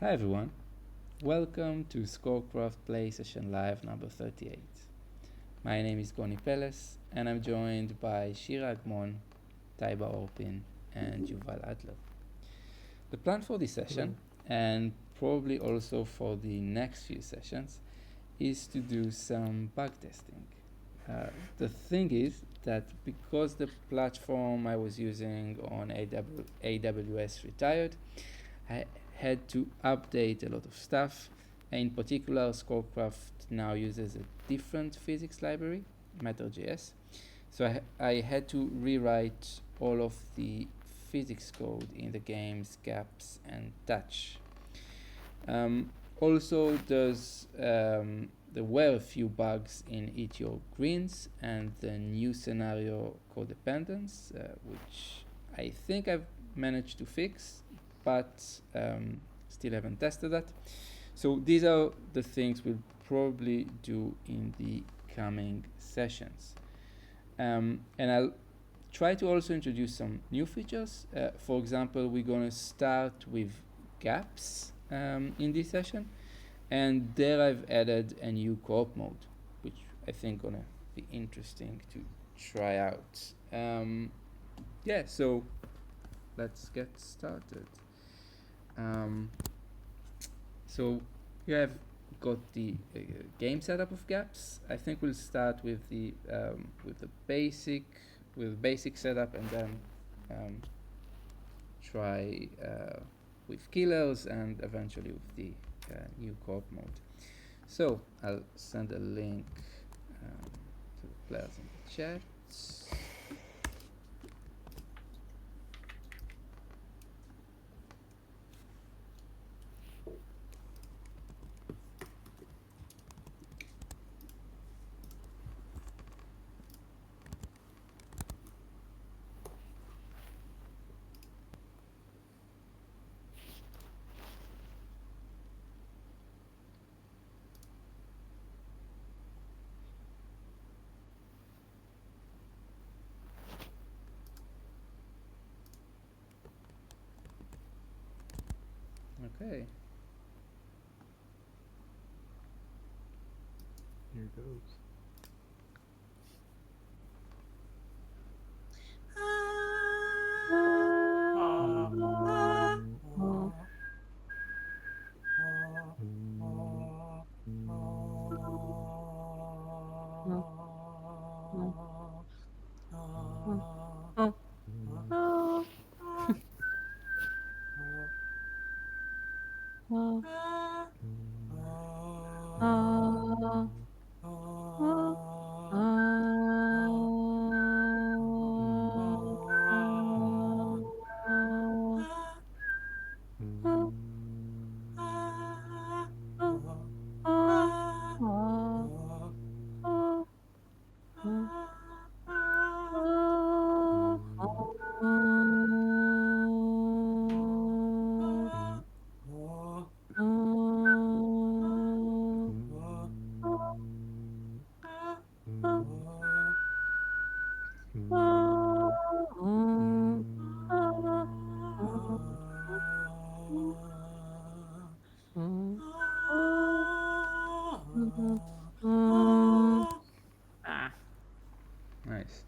Hi everyone, welcome to ScoreCraft Play Session Live number 38. My name is Goni Peles and I'm joined by Shira Agmon, Taiba Orpin, and Yuval Adler. The plan for this session, and probably also for the next few sessions, is to do some bug testing. The thing is that because the platform I was using on AWS retired, I had to update a lot of stuff. In particular, ScoreCraft now uses a different physics library, Matter.js. So I had to rewrite all of the physics code in the game's gaps and touch. Also, there were a few bugs in Eat Your Greens and the new scenario codependence, which I think I've managed to fix, but still haven't tested that. So these are the things we'll probably do in the coming sessions. And I'll try to also introduce some new features. For example, we're going to start with gaps in this session. And there I've added a new co-op mode, which I think gonna be interesting to try out. Yeah, so let's get started. So here I've got the game setup of gaps. I think we'll start with the basic setup, and then try with killers, and eventually with the new co-op mode. So I'll send a link to the players in the chat. Okay. Here goes. Nice.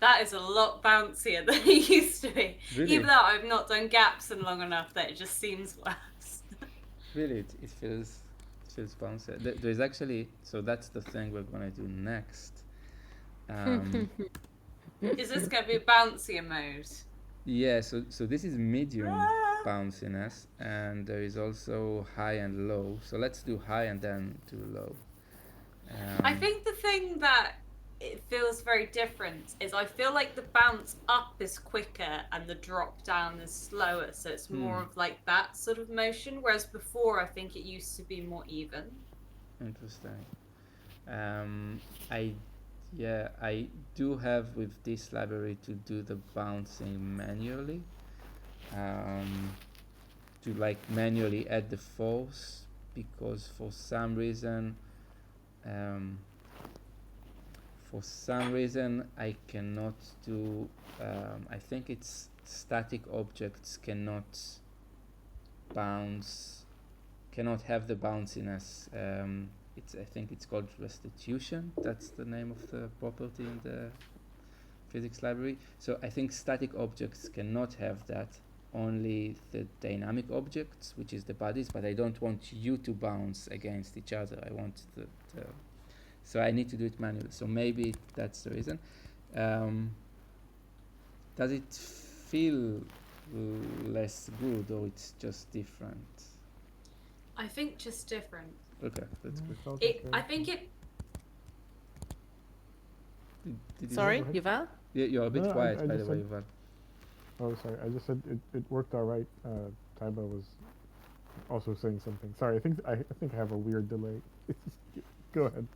That is a lot bouncier than it used to be. Really? Even though I've not done gaps in long enough that it just seems worse. Really, it feels bouncy. There's actually, so that's the thing we're gonna do next. Is this going to be bouncier mode? Yeah, so this is medium bounciness, and there is also high and low. So let's do high and then do low. I think the thing that it feels very different is I feel like the bounce up is quicker and the drop down is slower, so it's more of like that sort of motion, whereas before I think it used to be more even. Interesting. I do have with this library to do the bouncing manually. To like manually add the force, because for some reason I cannot do I think it's static objects cannot bounce cannot have the bounciness. I think it's called restitution. That's the name of the property in the physics library. So I think static objects cannot have that, only the dynamic objects, which is the bodies, but I don't want you to bounce against each other. I want so I need to do it manually. So maybe that's the reason. Does it feel less good, or it's just different? I think just different. Okay, that's good. I think it. Did Sorry, Yuval? Yeah, you're a bit No, quiet, I by the just way, said- Yuval. Oh, sorry. I just said it worked all right. Taiba was also saying something. Sorry, I think I have a weird delay. Go ahead.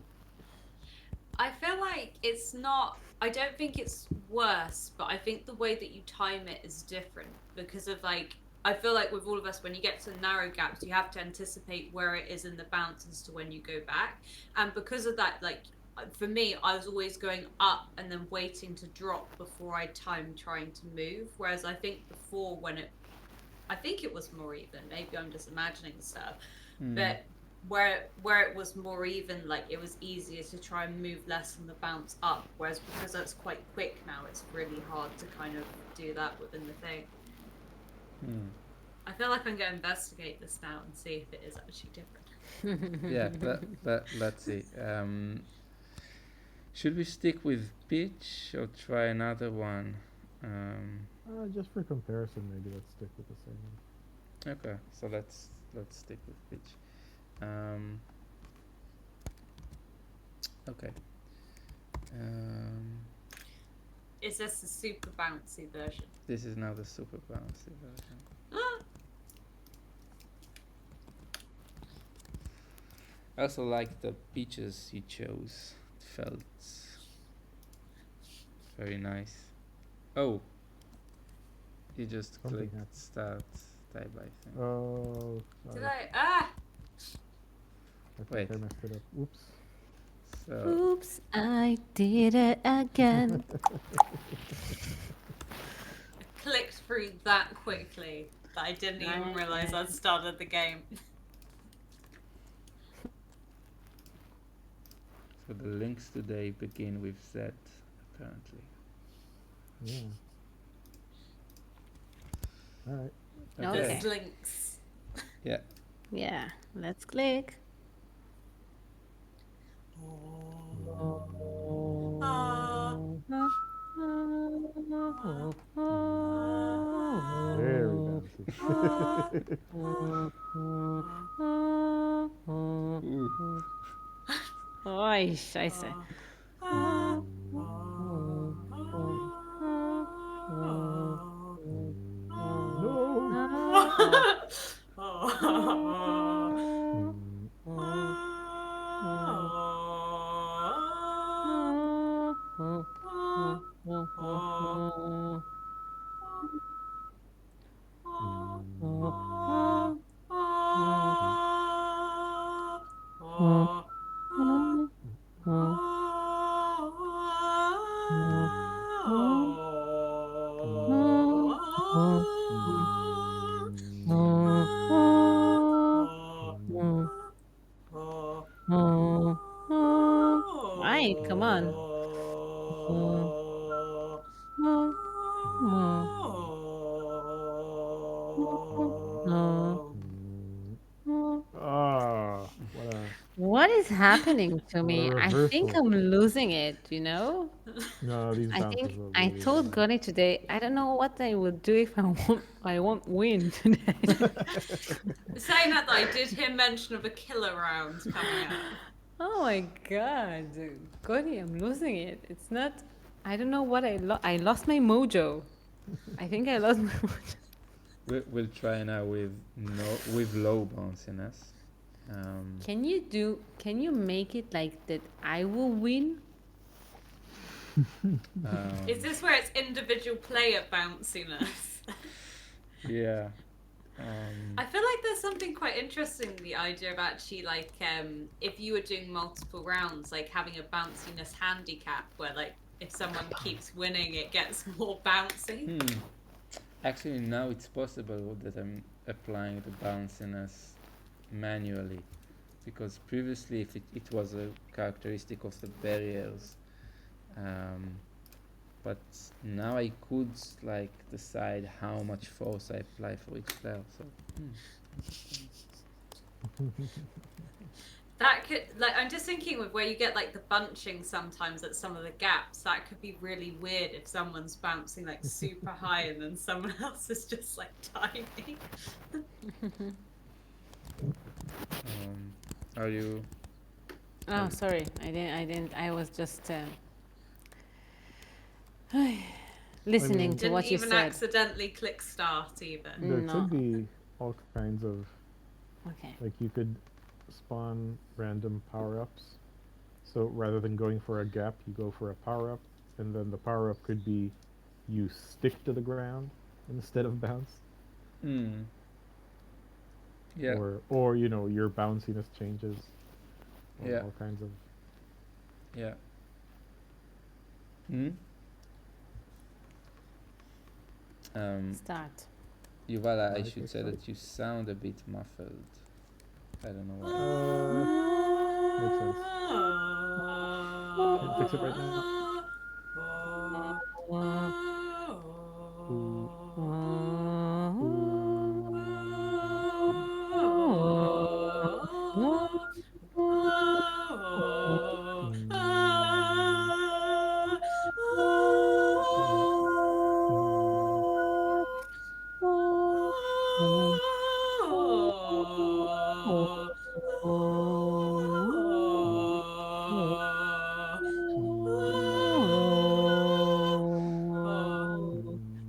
I feel like it's not. I don't think it's worse, but I think the way that you time it is different because of like. I feel like with all of us, when you get to narrow gaps, you have to anticipate where it is in the bounce as to when you go back, and because of that, like for me, I was always going up and then waiting to drop before I timed trying to move. Whereas I think before, I think it was more even. Maybe I'm just imagining stuff, but where it was more even, like it was easier to try and move less than the bounce up. Whereas because that's quite quick now, it's really hard to kind of do that within the thing. I feel like I'm going to investigate this now and see if it is actually different. Yeah, let's see. Should we stick with pitch or try another one? Just for comparison, maybe let's stick with the same one. Okay, so let's stick with pitch. Okay. Is this the super bouncy version? This is now the super bouncy version. I also like the pitches you chose. It felt very nice. Oh, you just Something clicked happened. start type, I think. Oh, sorry. Did I? I think Wait. I messed it up. Oops. So Oops, I did it again. Clicked through that quickly that I didn't even realize I'd started the game. so the links today begin with Z, apparently. Yeah. All right. Okay. There's links. Yeah. Yeah, let's click. Very bouncy. Oi, scheiße. Why? Come on. Ah, What is happening to me? a I think reversal. I'm losing it, you know? No, these I bounces think are I really told bad. Goni today, I don't know what I will do if I won't win today. Saying that, I did hear mention of a killer round coming up. Oh my god, Goni, I'm losing it. It's not. I don't know what I lost my mojo. I think I lost my mojo. We'll try now with low bounciness. Can you make it like that I will win? Is this where it's individual player bounciness? Yeah. I feel like there's something quite interesting in the idea of actually like if you were doing multiple rounds, like having a bounciness handicap where like if someone keeps winning it gets more bouncy. Actually, now it's possible that I'm applying the bounciness manually, because previously, if it was a characteristic of the barriers, um, but now I could like decide how much force I apply for each flare. So, That could, like, I'm just thinking with where you get like the bunching sometimes at some of the gaps, that could be really weird if someone's bouncing like super high and then someone else is just like tiny. are you? Oh, sorry. I didn't. I was just listening to Didn't what you even said. accidentally click start even. There No. could be all kinds of, Okay. like, you could spawn random power-ups. So rather than going for a gap, you go for a power-up, and then the power-up could be you stick to the ground instead of bounce, Mm. Yeah. or your bounciness changes, or Yeah. all kinds of. Yeah. Hmm. Start. Yuvala, I Right, should let's say start. that you sound a bit muffled. I don't know why. Makes sense. Can't fix it right now. Ooh, mm, mm,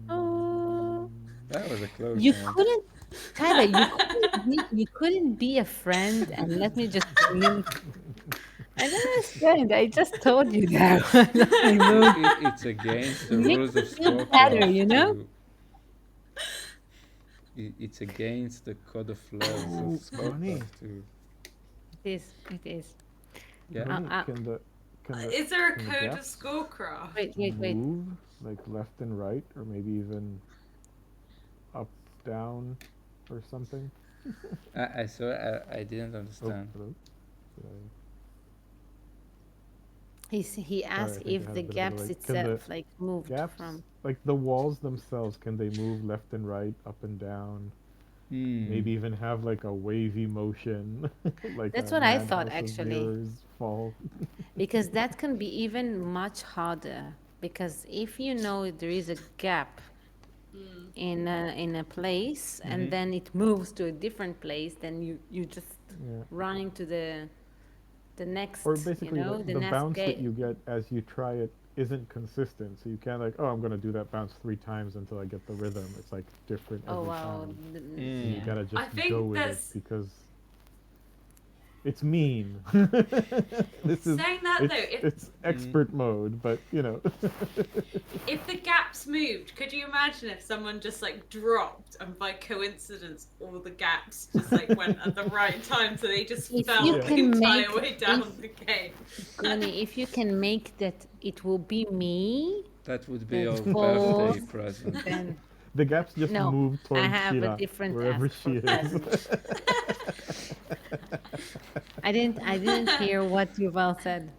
mm, That was a close You one. couldn't, Tyler. You couldn't be a friend and let me just bring in. I don't understand. I just told you that. I moved. It's against the Makes rules me of feel better, ScoreCraft you know? to. It's against the code of laws of Oh, Goni, ScoreCraft to. It is. It is. Yeah. Goni, Is there a can the code of gaps ScoreCraft? Wait. move like left and right, or maybe even up, down, or something? I saw. I didn't Oh, understand. hello. Did He Sorry, I asked think I if had a the bit of a gaps delay. Can the itself like moved gaps, from. like the walls themselves, can they move left and right, up and down? Hmm. Maybe even have like a wavy motion, like That's a what I thought madhouse of actually, mirrors fall. because that can be even much harder. Because if you know there is a gap in a place and Mm-hmm. then it moves to a different place, then you just Yeah. running to the Or next, basically, the the next bounce that gate. you get as you try it isn't consistent. So you can't like, oh, I'm gonna do that bounce 3 times until I get the rhythm. It's like different Oh every wow, time, and you Mm. yeah. gotta I just go think with it there's because it's mean. This is saying that though, it's Mm. expert mode, but if the gaps moved, could you imagine if someone just like dropped and by coincidence all the gaps just like went at the right time so they just If you fell Yeah. the can entire make way if down the game? Goni, if you can make that it will be me That would be that your falls, birthday present. then The gaps just no, move I towards have a Shira different wherever ask she for is. present. I didn't hear what Yuval said.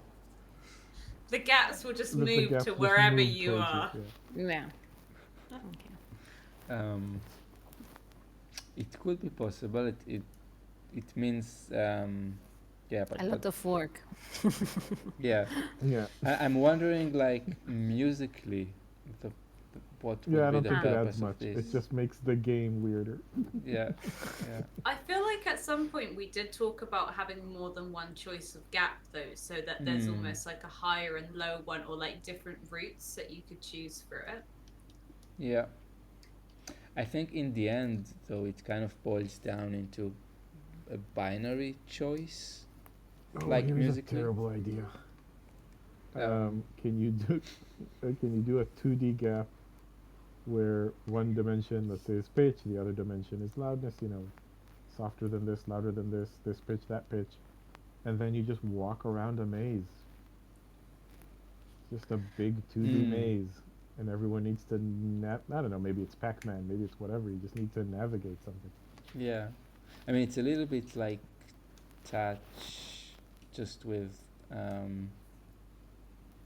The gaps will just The move gaps to just wherever move you towards you. are. Yeah. Yeah. Okay. Um, it could be possible. It means yeah, A but lot of work. yeah. Yeah. I'm wondering like musically, the, what Yeah, would I be don't the think it adds purpose of much. this? It just makes the game weirder. Yeah, yeah. I feel like at some point we did talk about having more than one choice of gap though, so that there's Mm. almost like a higher and lower one or like different routes that you could choose for it. Yeah. I think in the end, though, it kind of boils down into a binary choice, Oh, like here's musically. a terrible idea. Um, Can you do a 2D gap where one dimension, let's say, is pitch, the other dimension is loudness, softer than this, louder than this pitch, that pitch, and then you just walk around a maze, just a big 2D mm. maze, and everyone needs to I don't know, maybe it's Pac-Man, maybe it's whatever. You just need to navigate something. Yeah. I mean, it's a little bit like touch, just with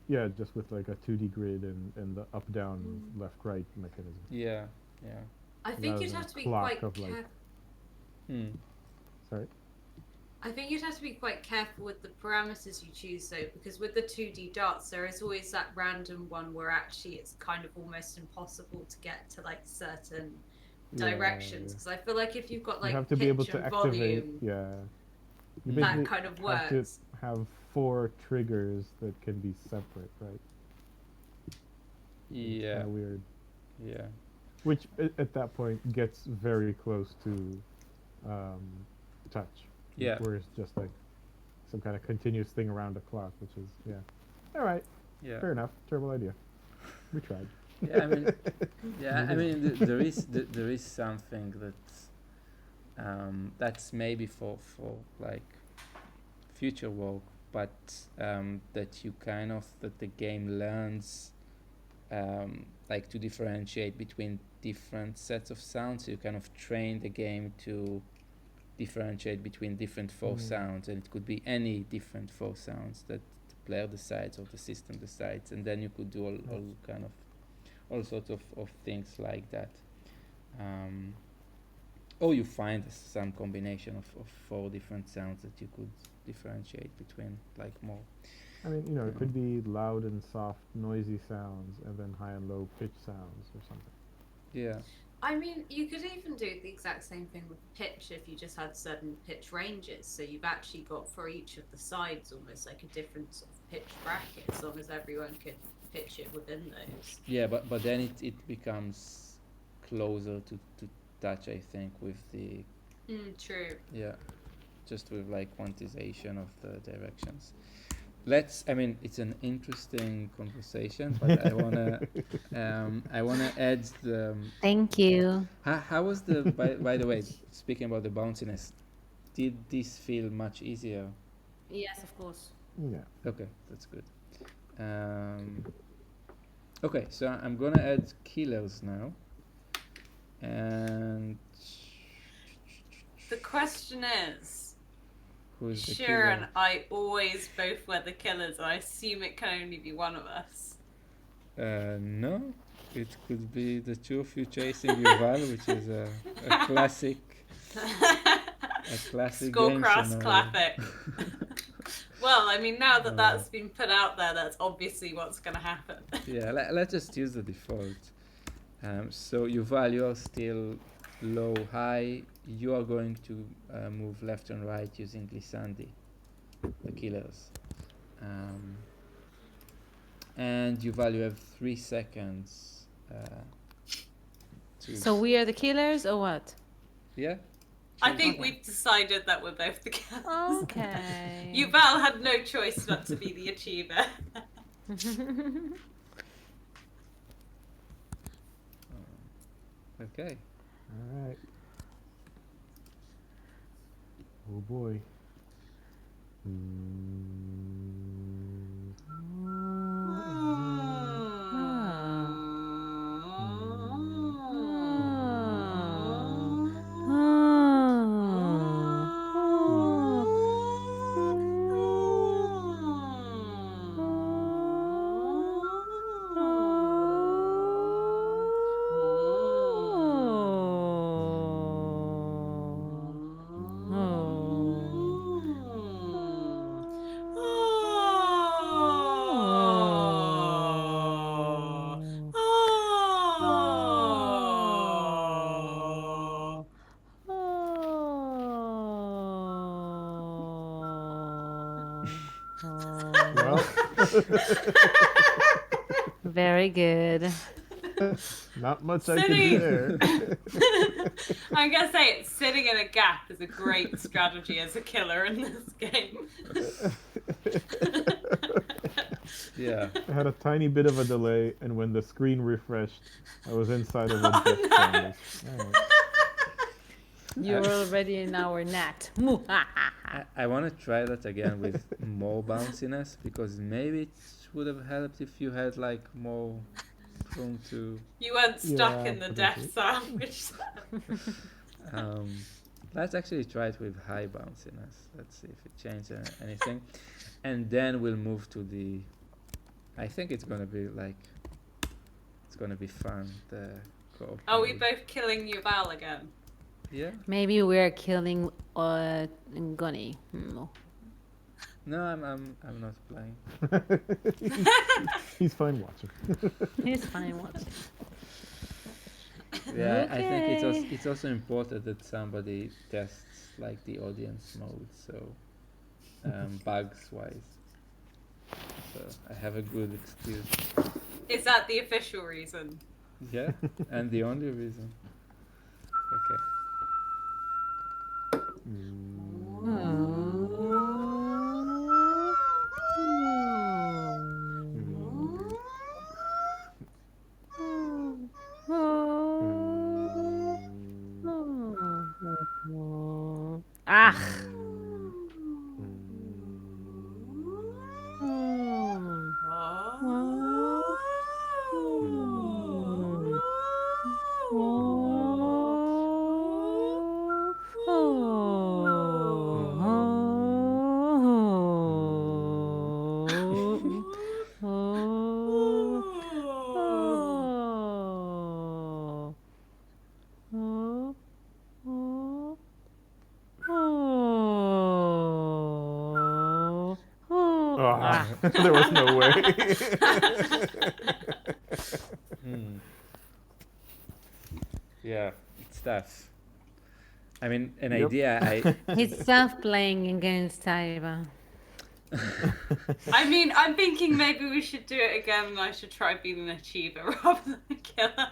Yeah, just with like a 2D grid and the up, down, left, right mechanism. yeah, yeah. I think Rather you'd than have to be clock quite of, like- careful. Hmm. Sorry. I think you'd have to be quite careful with the parameters you choose, though, because with the 2D dots, there is always that random one where actually it's kind of almost impossible to get to like certain directions. Because I feel like if you've got like you have to pitch be able to and activate. volume, Yeah. You Mm. basically that kind of have to works. have 4 triggers that can be separate, right? It's Yeah, kind of weird. yeah, Which at that point gets very close to touch. Yeah. Where it's just like some kind of continuous thing around a clock, which is, yeah. All right, yeah. fair enough. Terrible idea. We tried. Yeah, I mean, yeah, I mean, there is something that's maybe for like future work, but that you kind of that the game learns like to differentiate between different sets of sounds. So you kind of train the game to differentiate between different four sounds, and it could be any different four sounds that the player decides or the system decides, and then you could do all kind of all sorts of things like that. Or you find some combination of 4 different sounds that you could differentiate between, like more. I mean, you know, it could be loud and soft, noisy sounds, and then high and low pitch sounds or something. Yeah. I mean, you could even do the exact same thing with pitch if you just had certain pitch ranges. So you've actually got for each of the sides almost like a different sort of pitch bracket, as long as everyone could pitch it within those. Yeah, but then it becomes closer to touch, I think, with the True. just with like quantization of the directions. I mean, it's an interesting conversation, but I wanna add the. Thank you. How was the by the way, speaking about the bounciness, did this feel much easier? Yes, of course. Yeah. Okay, that's good. Okay, so I'm gonna add killers now, and The question is, who's the Shira killer? and I always both were the killers. I assume it can only be one of us. No, it could be the two of you chasing Yuval, which is a classic, game ScoreCraft scenario. classic. Well, I mean, now that that's been put out there, that's obviously what's going to happen. Yeah, let's just use the default. So Yuval, you are still low, high. You are going to move left and right using Glissandi, the killers. And Yuval, you have 3 seconds. So we are the killers or what? Yeah. I think we've decided that we're both the killers. Okay. Yuval had no choice but to be the achiever. Okay. All right. Oh boy. Well, Very good. not much I can do there. I'm gonna say it. Sitting in a gap is a great strategy as a killer in this game. Yeah. I had a tiny bit of a delay, and when the screen refreshed, I was inside of a death no. canvas. All right. You're already in our net. I want to try that again with more bounciness, because maybe it would have helped if you had like more room to. You weren't stuck Yeah, in the potentially. death sandwich. Let's actually try it with high bounciness. Let's see if it changes anything, and then we'll move to the. I think it's gonna be like. It's gonna be fun. The co-op. Are we mode. both killing Yuval again? Yeah. Maybe we're killing Gunny. No, I'm not playing. He's fine watching. He's fine watching. Yeah, I think Okay. it's also important that somebody tests like the audience mode, so bugs wise. So I have a good excuse. Is that the official reason? Yeah, and the only reason. Okay. Ah. Ah, there was no way. Yeah, it's tough. I mean, an Yep. idea. He's tough playing against Taiba. I mean, I'm thinking maybe we should do it again and I should try being an achiever rather than a killer.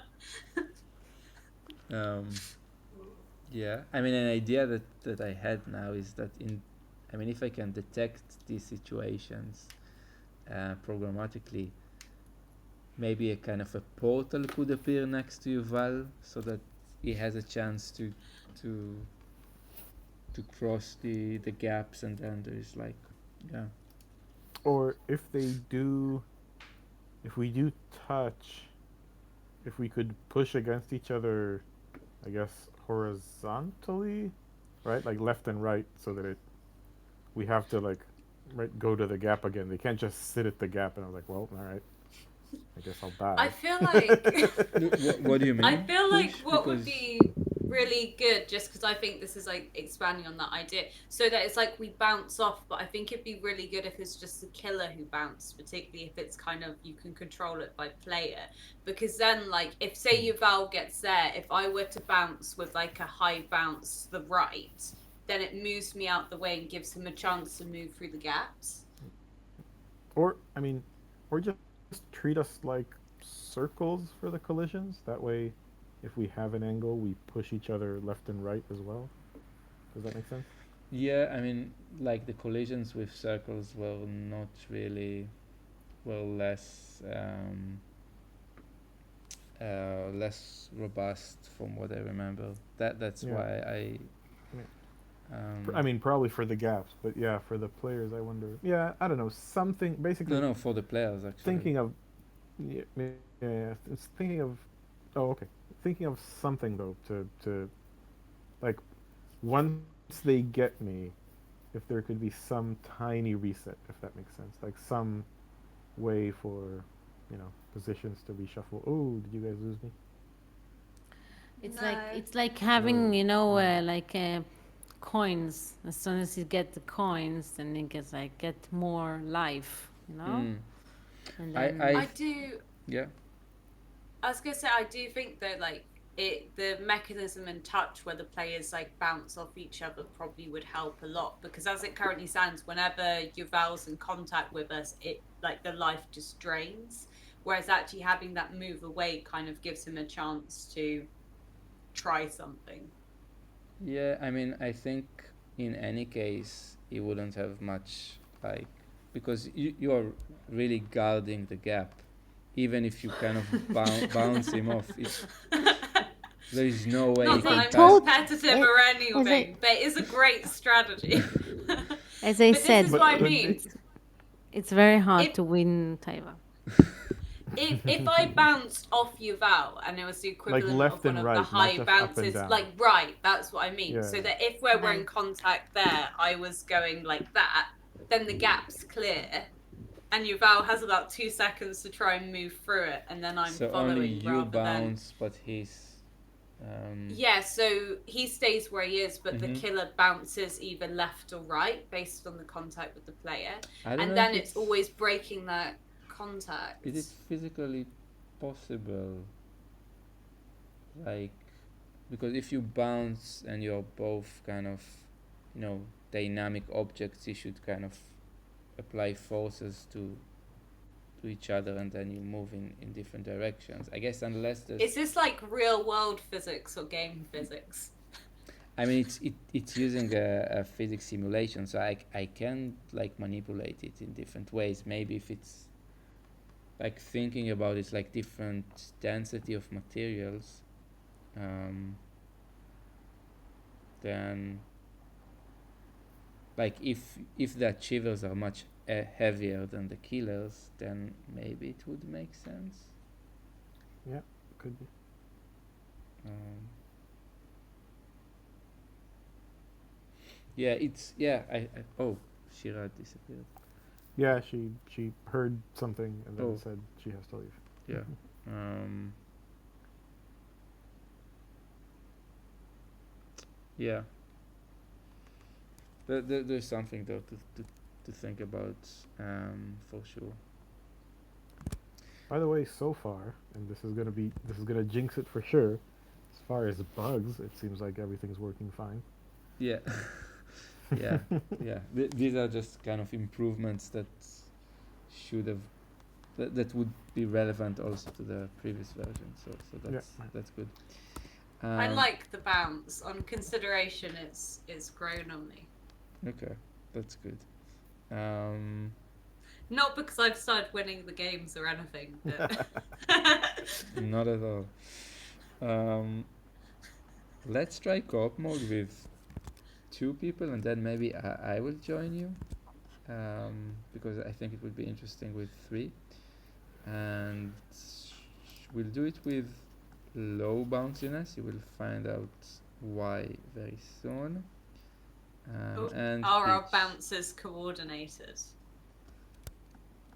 Yeah, I mean, an idea that I had now is that if I can detect these situations programmatically, maybe a kind of a portal could appear next to Yuval so that he has a chance to cross the gaps, and then there's like, yeah. Or if we do touch, if we could push against each other, I guess horizontally, right? Like left and right, so that we have to like, right, go to the gap again. They can't just sit at the gap. And I was like, well, all right, I guess I'll die. I feel like What do you mean? I feel like Push? what would Because- be really good, just because I think this is like expanding on that idea, so that it's like we bounce off, but I think it'd be really good if it's just the killer who bounced, particularly if it's kind of, you can control it by player, because then like if say Yuval gets there, if I were to bounce with like a high bounce to the right, then it moves me out the way and gives him a chance to move through the gaps. Or just treat us like circles for the collisions. That way, if we have an angle, we push each other left and right as well. Does that make sense? Yeah, I mean, like the collisions with circles were not really, less less robust from what I remember. That's Yeah. why I. Probably for the gaps, but yeah, for the players, I wonder. Yeah, I don't know. Something basically. No, for the players actually. Thinking of, yeah, it's thinking of. Oh, okay. Thinking of something though to, like, once they get me, if there could be some tiny reset, if that makes sense, like some way for, positions to be shuffled. Oh, did you guys lose me? It's like having coins. As soon as you get the coins, then it gets get more life. And then I do. Yeah. I was gonna say, I do think though, like the mechanism and touch where the players like bounce off each other probably would help a lot, because as it currently stands, whenever Yuval's in contact with us, it like the life just drains. Whereas actually having that move away kind of gives him a chance to try something. Yeah, I mean, I think in any case he wouldn't have much because you are really guarding the gap. Even if you kind of bounce him off, there is no way Not he that can I'm pass. competitive or anything, but it is a great strategy. as I But said, this is what I mean. it's very hard to win Taiwan. if I bounced off Yuval and it was the equivalent left of one and of right, the not high just up and bounces, down. like right, that's what I mean. Yeah. So that if we're in Nice. contact there, I was going like that, then the gap's clear, and Yuval has about 2 seconds to try and move through it, and then I'm So following only you rather than. bounce, but he's. Yeah, so he stays where he is, but the Mhm. killer bounces either left or right based on the contact with the player. I don't And know then if it's always breaking that contact. Is it physically possible? Like, because if you bounce and you're both kind of, dynamic objects, you should kind of apply forces to each other, and then you move in different directions. I guess unless there's. Is this like real world physics or game physics? I mean, it's using a physics simulation, so I can like manipulate it in different ways. Maybe if it's like thinking about it's like different density of materials, then like if the achievers are much heavier than the killers, then maybe it would make sense. Yeah, could be. Yeah, it's yeah. Oh, Shira disappeared. Yeah, she heard something and then Oh. said she has to leave. Yeah. Yeah. There's something though to think about, for sure. By the way, so far, and this is gonna jinx it for sure. As far as bugs, it seems like everything's working fine. Yeah. Yeah. Yeah. These are just kind of improvements that should have that would be relevant also to the previous version. So that's good. I like the bounce. On consideration, it's grown on me. Okay, that's good. Not because I've started winning the games or anything. But Not at all. Let's try co-op mode with 2 people, and then maybe I will join you, because I think it would be interesting with 3, and we'll do it with low bounciness. You will find out why very soon. And are our pitch. bounces coordinated?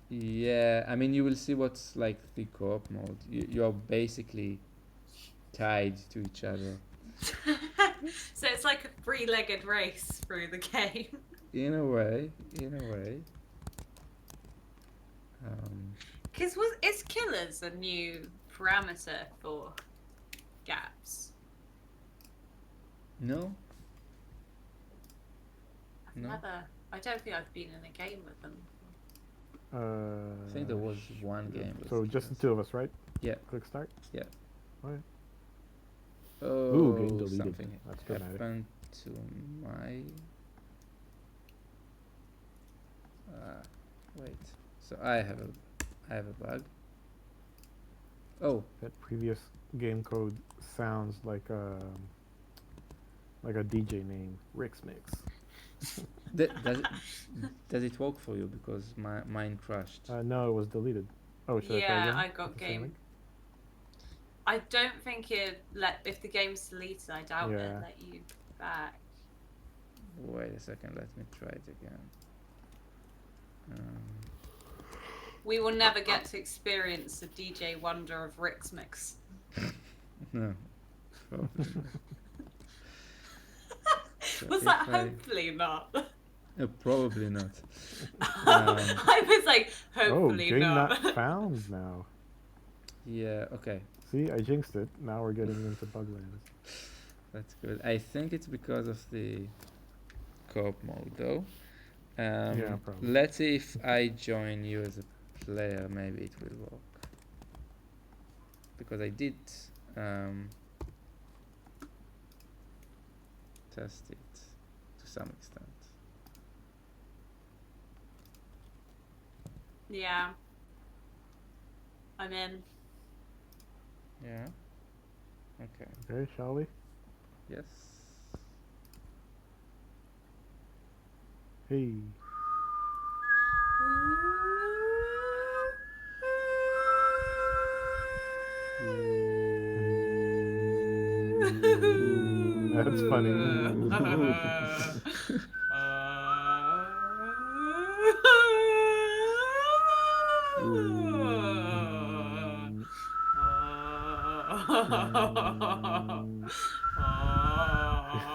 Yeah, I mean, you will see what's like the co-op mode. You're basically tied to each other. So it's like a 3-legged race through the game. In a way. Because is killers a new parameter for gaps? No? I don't think I've been in a game with them. I think there was one game. with So just the killers. 2 of us, right? Yeah. Click start. Yeah. Alright. Oh, Ooh, game deleted. something That's dramatic. happened to my. Wait. So I have a bug. Oh, That previous game code sounds like a DJ name, Rick's Mix. does it work for you? Because mine crashed. No, it was deleted. Oh, should I try again? I got With the same game. link? I don't think if the game's deleted, I doubt Yeah. it'll let you back. Wait a second. Let me try it again. We will never get to experience the DJ wonder of Rick's Mix. No. Probably not. So Was if that I- hopefully not? Probably not. I was like, hopefully game not. not found now. Yeah. Okay. See, I jinxed it. Now we're getting into Buglands. That's good. I think it's because of the co-op mode, though. Yeah, probably. Let's see if I join you as a player. Maybe it will work. Because I did test it to some extent. Yeah. I'm in. Yeah. Okay. Okay, shall we? Yes. Hey. That's funny.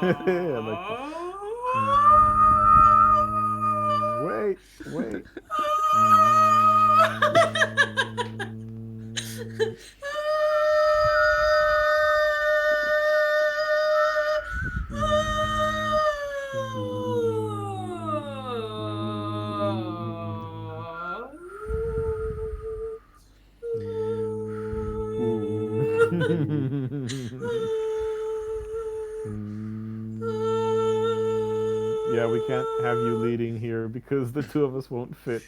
I like that. Wait, wait. Yeah, we can't have you leading here because the two of us won't fit.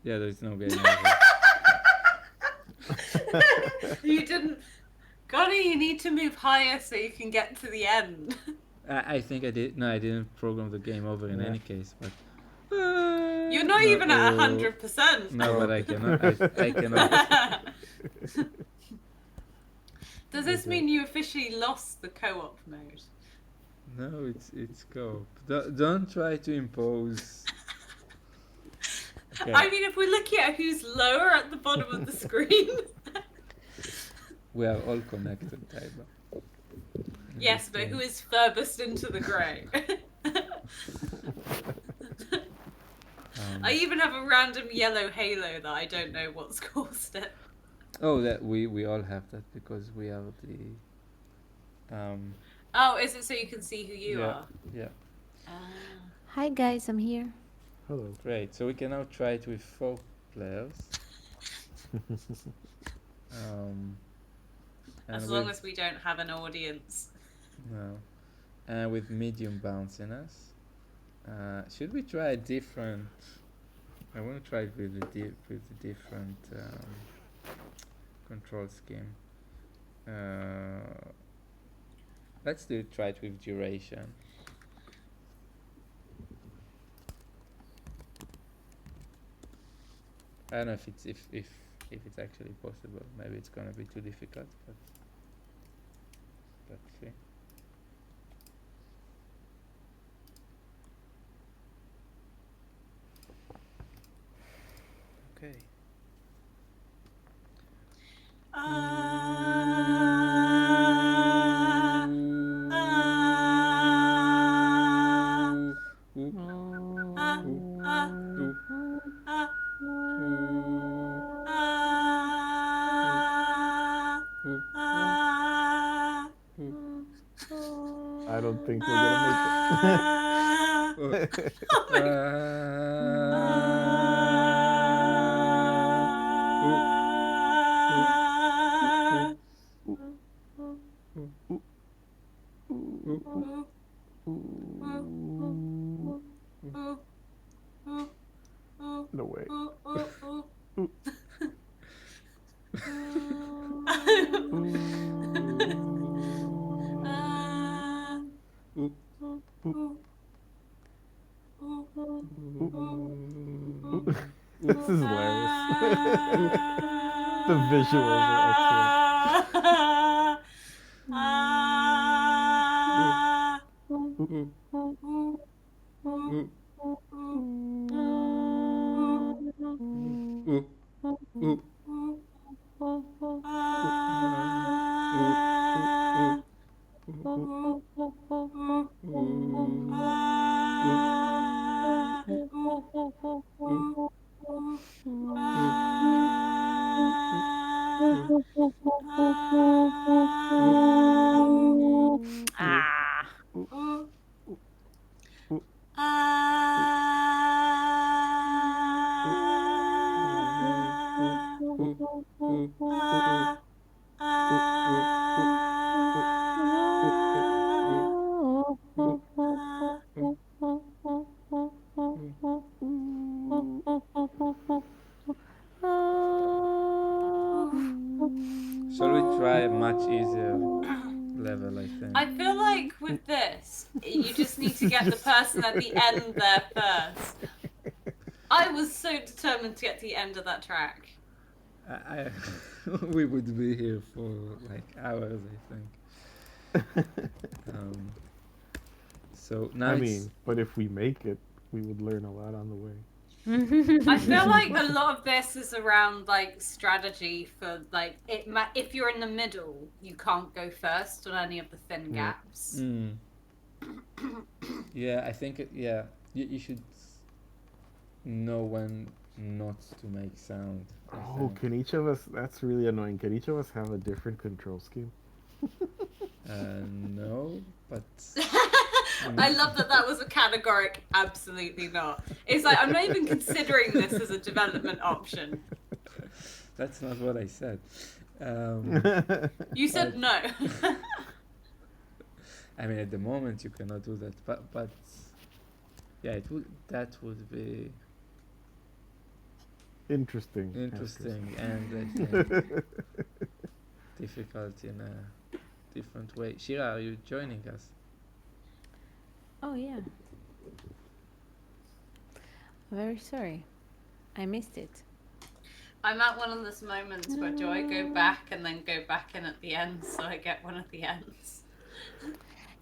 Yeah, there's no game over. You didn't. Connie, you need to move higher so you can get to the end. I think I did. No, I didn't program the game over in Yeah. any case, but. You're not even at 100%. No, but I cannot. I cannot. Does this mean you officially lost the co-op mode? No, it's co-op. Don't try to impose. Okay. I mean, if we're looking at who's lower at the bottom of the screen. We are all connected, Taiba. Yes, but who is furthest into the grey? I even have a random yellow halo that I don't know what's caused it. Oh, that we all have that because we are the. Oh, is it so you can see who you are? Yeah. Hi guys, I'm here. Hello. Great. So we can now try it with 4 players. As long as we don't have an audience. No. And with medium bounciness. Should we try a different? I want to try it with a different control scheme. Let's try it with duration. I don't know if it's if it's actually possible. Maybe it's gonna be too difficult, but let's see. Okay. I don't think we're gonna make it. No way. This is hilarious. The visuals are a much easier level, I think. I feel like with this, you just need to get the person at the end there first. I was so determined to get to the end of that track. I we would be here for like hours, I think. So now I it's mean, but if we make it, we would learn a lot on the way. I feel like a lot of this is around like strategy for like if you're in the middle, you can't go first on any of the thin Yeah. gaps. yeah, I think you should know when not to make sound. I Oh, think. can each of us? That's really annoying. Can each of us have a different control scheme? No, but I love that was a categoric absolutely not. It's like I'm not even considering this as a development option. that's not what I said. You said no. I mean, at the moment you cannot do that, but yeah, that would be Interesting. interesting and I think difficult in a different way. Shira, are you joining us? Oh, yeah. Very sorry. I missed it. I'm at one of those moments where do I go back and then go back in at the end so I get one of the ends?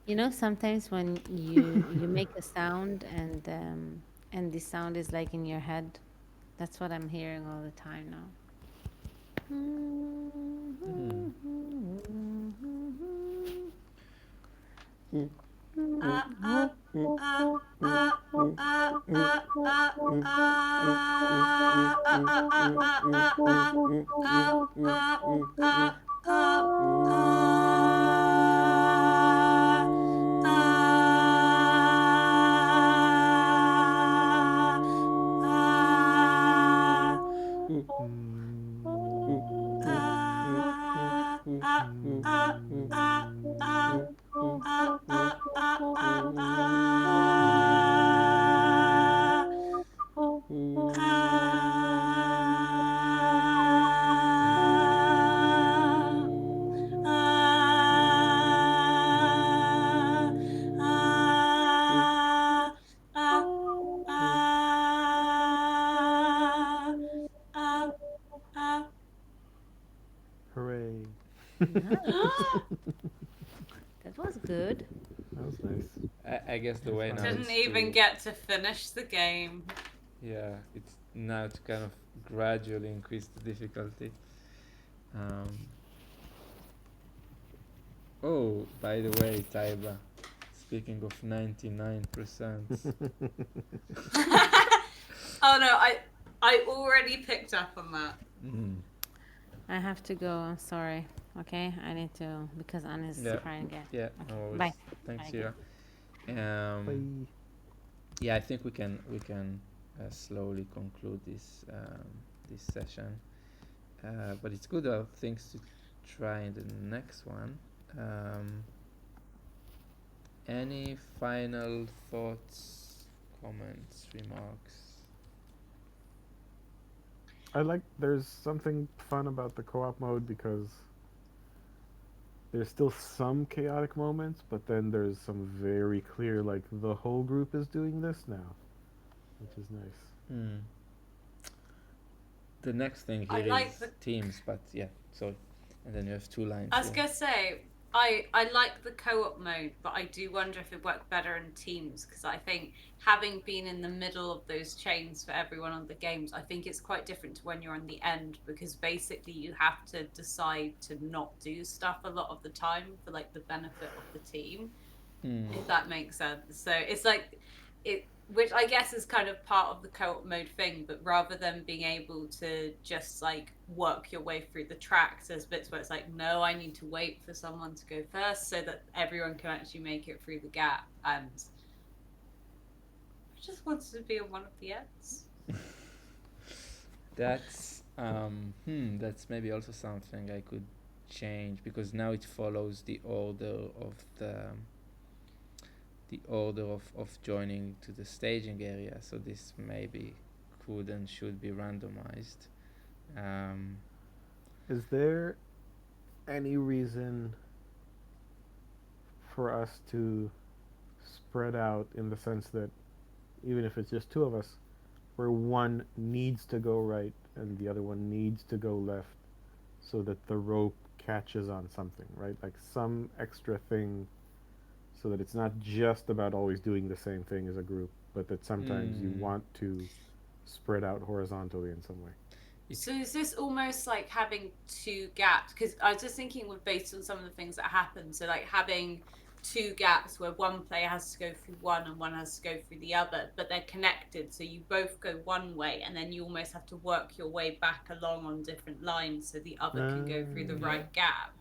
You know, sometimes when you make a sound and this sound is like in your head, that's what I'm hearing all the time now. Hooray! That was good. That was nice. I guess the way now Didn't is even to, get to finish the game. yeah, it's now to kind of gradually increase the difficulty. Oh, by the way, Taiba, speaking of 99%, Oh no, I already picked up on that. I have to go. I'm sorry. Okay, I need to because Anna's Yeah. crying again. yeah, no worries. Bye. Thanks, Bye. Shira. Bye. Yeah, I think we can slowly conclude this session. But it's good to have things to try in the next one. Any final thoughts, comments, remarks? There's something fun about the co-op mode because there's still some chaotic moments, but then there's some very clear, like, the whole group is doing this now, which is nice. The next thing I here like is the- teams, but yeah, so and then you have 2 lines. I was here. gonna say I like the co-op mode, but I do wonder if it worked better in teams because I think having been in the middle of those chains for everyone on the games, I think it's quite different to when you're on the end because basically you have to decide to not do stuff a lot of the time for like the benefit of the team, if that makes sense. So it's like which I guess is kind of part of the co-op mode thing, but rather than being able to just like work your way through the tracks, there's bits where it's like, no, I need to wait for someone to go first so that everyone can actually make it through the gap. And I just wanted to be on one of the ends. That's maybe also something I could change because now it follows the order of joining to the staging area, so this maybe could and should be randomized. Is there any reason for us to spread out in the sense that even if it's just two of us, where one needs to go right and the other one needs to go left so that the rope catches on something, right? Like some extra thing so that it's not just about always doing the same thing as a group, but that sometimes you Hmm. want to spread out horizontally in some way. It, So is this almost like having two gaps? Because I was just thinking with based on some of the things that happen. So like having two gaps where one player has to go through one and one has to go through the other, but they're connected. So you both go one way, and then you almost have to work your way back along on different lines so the other can go through the yeah. right gap.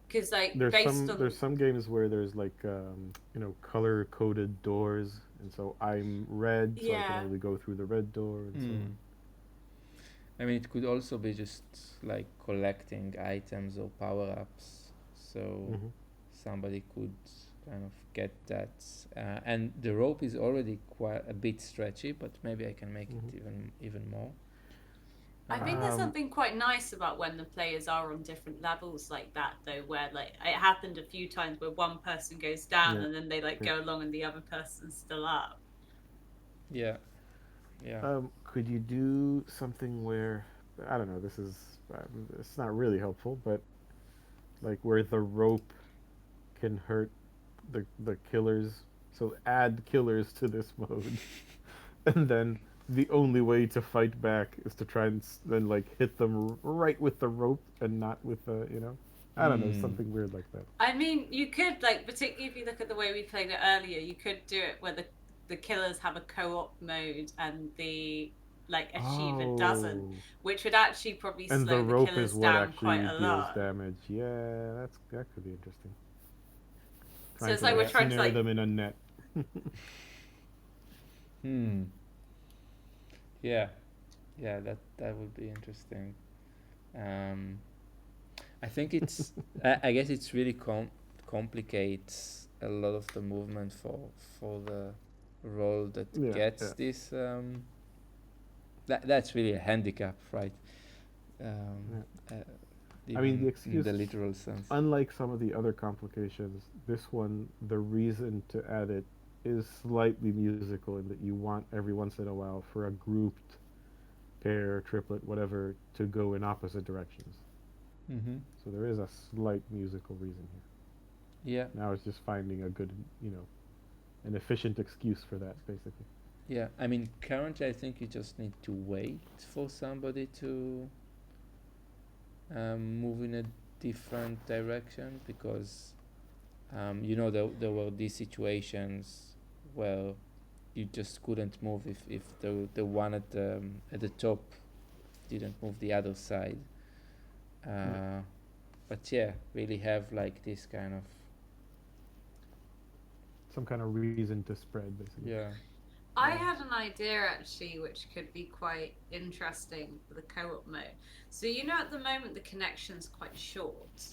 Because like There's based some on there's some games where there's like color coded doors, and so I'm red, so I can yeah only go through the red door, and so on. Hmm. I mean, it could also be just like collecting items or power ups. So Hmm. somebody could kind of get that. And the rope is already quite a bit stretchy, but maybe I can make it Hmm. even more. I think there's Um, something quite nice about when the players are on different levels like that, though, where like it happened a few times where one person goes down yeah, and then they like yeah. go along and the other person's still up. Yeah, yeah. Could you do something where I don't know? This is it's not really helpful, but like where the rope can hurt the killers. So add killers to this mode, and then the only way to fight back is to try and then like hit them right with the rope and not with the I don't know, Hmm. something weird like that. I mean, you could like, particularly if you look at the way we played it earlier, you could do it where the killers have a co-op mode and the like achiever doesn't, Oh, which would actually probably and the slow the rope is killers what down quite actually a deals lot. damage. Yeah, that could be interesting. So Trying it's to like like we're Yeah. trying to snare like them in a net. Hmm. Yeah. Yeah. That would be interesting. Um, I think it's. I guess it's really complicates a lot of the movement for the role that Yeah, gets yeah, this. That's really a handicap, right? yeah. Uh, I mean, the even in excuse, the literal sense. unlike some of the other complications, this one, the reason to add it is slightly musical in that you want every once in a while for a grouped pair, triplet, whatever, to go in opposite directions. Mm-hmm. So there is a slight musical reason here. Yeah. Now it's just finding a good, an efficient excuse for that, basically. Yeah. I mean, currently, I think you just need to wait for somebody to move in a different direction because there were these situations where you just couldn't move if the one at the top didn't move the other side. Yeah. Uh, but yeah, really have like this kind of Some kind of reason to spread, basically. yeah, I yeah. had an idea actually, which could be quite interesting for the co-op mode. So you know, at the moment the connection's quite short.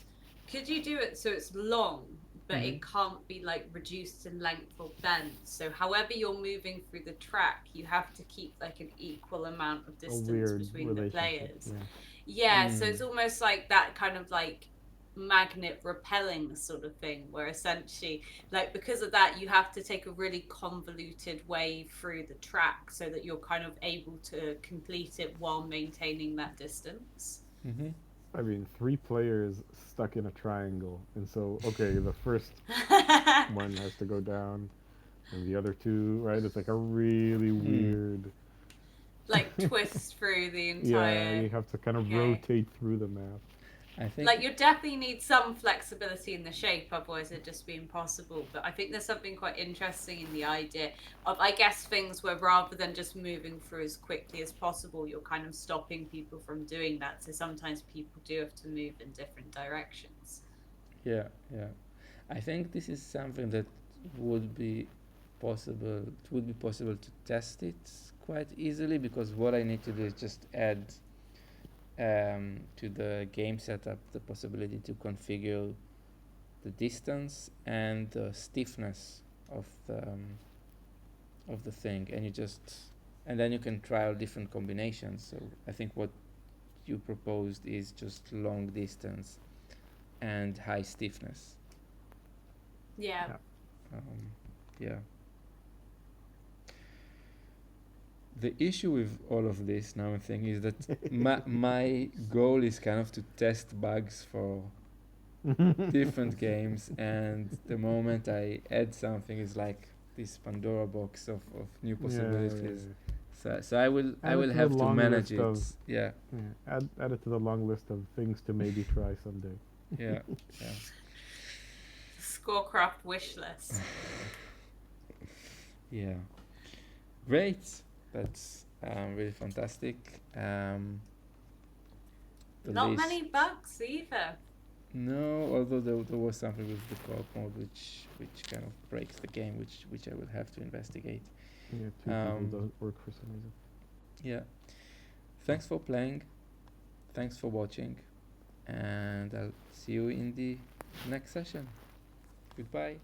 Could you do it so it's long, but Mm-hmm. it can't be like reduced in length or bent? So however you're moving through the track, you have to keep like an equal amount of A distance weird between the relationship. players. Yeah. Yeah, so Mm. it's almost like that kind of like magnet repelling sort of thing, where essentially like because of that you have to take a really convoluted way through the track so that you're kind of able to complete it while maintaining that distance. Mm-hmm. I mean, three players stuck in a triangle, and so okay, the first one has to go down, and the other two, right? It's like a really Mm. weird. Like twist through the Yeah, entire. you have to kind of Okay, rotate through the map. I think like you definitely need some flexibility in the shape, otherwise it'd just be impossible. But I think there's something quite interesting in the idea of, I guess, things where rather than just moving through as quickly as possible, you're kind of stopping people from doing that. So sometimes people do have to move in different directions. yeah, yeah. I think this is something that would be possible. It would be possible to test it quite easily because what I need to do is just add to the game setup the possibility to configure the distance and the stiffness of the thing, and and then you can trial different combinations. So I think what you proposed is just long distance and high stiffness. Yeah. Yeah. The issue with all of this now I'm thinking is that my goal is kind of to test bugs for different games, and the moment I add something is like this Pandora box of new possibilities. So I will Add it to the have to long manage list it. of- Yeah, Add it to the long list of things to maybe try someday. yeah, ScoreCraft wish list. yeah. Great. That's really fantastic. The Not list. many bugs either. No, although there was something with the co-op mode which kind of breaks the game, which I will have to investigate. Yeah, two people doesn't work for some reason. Yeah. Thanks for playing. Thanks for watching, and I'll see you in the next session. Goodbye.